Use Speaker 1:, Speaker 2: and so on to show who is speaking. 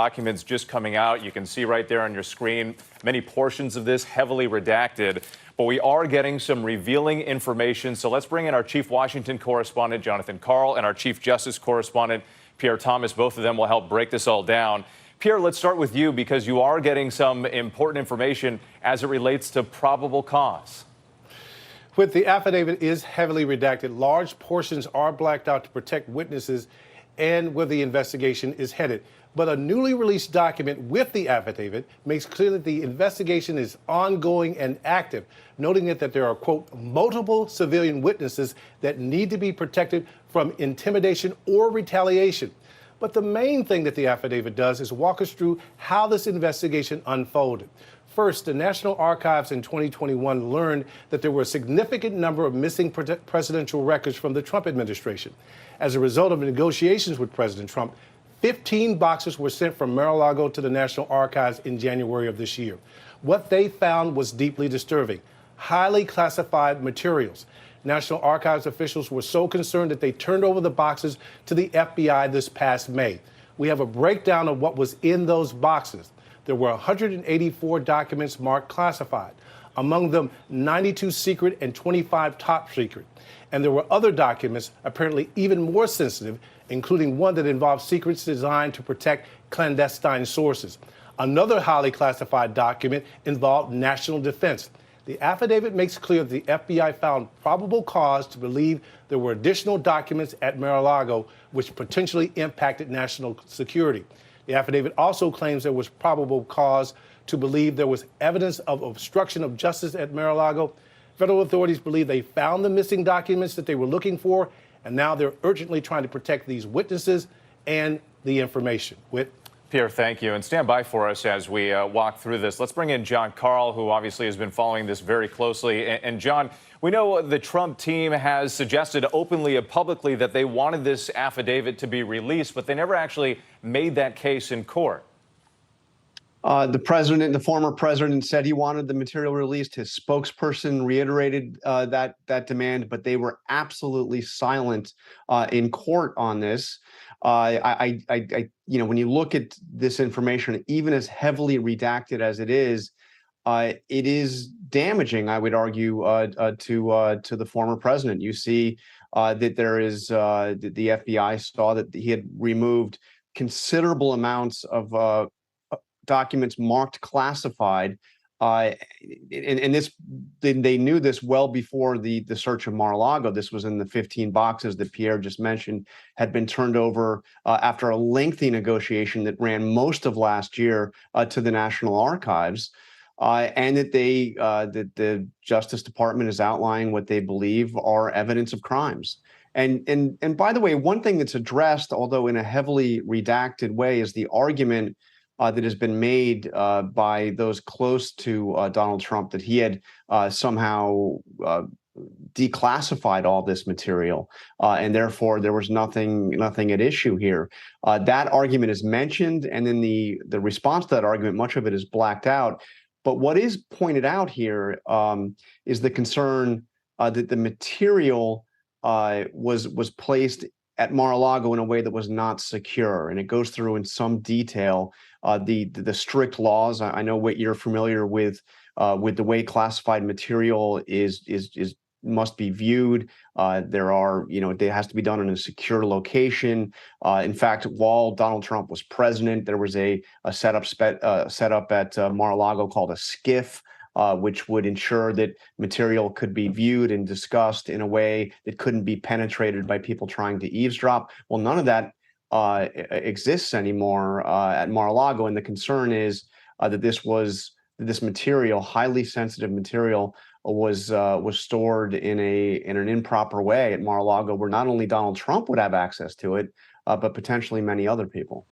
Speaker 1: Documents just coming out. You can see right there on your screen, many portions of this heavily redacted, but we are getting some revealing information. So let's bring in our Chief Washington correspondent, Jonathan Karl, and our Chief Justice correspondent, Pierre Thomas. Both of them will help break this all down. Pierre, let's start with you because you are getting some important information as it relates to probable cause.
Speaker 2: With the affidavit is heavily redacted, large portions are blacked out to protect witnesses and where the investigation is headed. But a newly released document with the affidavit makes clear that the investigation is ongoing and active, noting that there are, quote, multiple civilian witnesses that need to be protected from intimidation or retaliation. But the main thing that the affidavit does is walk us through how this investigation unfolded. First, the National Archives in 2021 learned that there were a significant number of missing presidential records from the Trump administration. As a result of negotiations with President Trump, 15 boxes were sent from Mar-a-Lago to the National Archives in January of this year. What they found was deeply disturbing: highly classified materials. National Archives officials were so concerned that they turned over the boxes to the FBI this past May. We have a breakdown of what was in those boxes. There were 184 documents marked classified, among them 92 secret and 25 top secret. And there were other documents apparently even more sensitive, including one that involved secrets designed to protect clandestine sources. Another highly classified document involved national defense. The affidavit makes clear that the FBI found probable cause to believe there were additional documents at Mar-a-Lago which potentially impacted national security. The affidavit also claims there was probable cause to believe there was evidence of obstruction of justice at Mar-a-Lago. Federal authorities believe they found the missing documents that they were looking for, and now they're urgently trying to protect these witnesses and the information.
Speaker 1: Pierre, thank you. And stand by for us as we walk through this. Let's bring in John Karl, who obviously has been following this very closely. And John, we know the Trump team has suggested openly and publicly that they wanted this affidavit to be released, but they never actually made that case in court.
Speaker 3: The former president said he wanted the material released. His spokesperson reiterated that demand, but they were absolutely silent in court on this. When you look at this information, even as heavily redacted as it is damaging, I would argue, to the former president. You see that there is the FBI saw that he had removed considerable amounts of documents marked classified, and they knew this well before the search of Mar-a-Lago. This was in the 15 boxes that Pierre just mentioned had been turned over after a lengthy negotiation that ran most of last year to the National Archives, and that the Justice Department is outlining what they believe are evidence of crimes. And by the way, one thing that's addressed, although in a heavily redacted way, is the argument that has been made by those close to Donald Trump that he had somehow declassified all this material, and therefore there was nothing at issue here. That argument is mentioned, and then the response to that argument, much of it is blacked out. But what is pointed out here is the concern that the material was placed at Mar-a-Lago in a way that was not secure, and it goes through in some detail the strict laws. I know what you're familiar with the way classified material must be viewed. It has to be done in a secure location. In fact, while Donald Trump was president, there was a setup at Mar-a-Lago called a SCIF, which would ensure that material could be viewed and discussed in a way that couldn't be penetrated by people trying to eavesdrop. Well, none of that exists anymore at Mar-a-Lago, and the concern is that this material, highly sensitive material, was stored in an improper way at Mar-a-Lago, where not only Donald Trump would have access to it, but potentially many other people.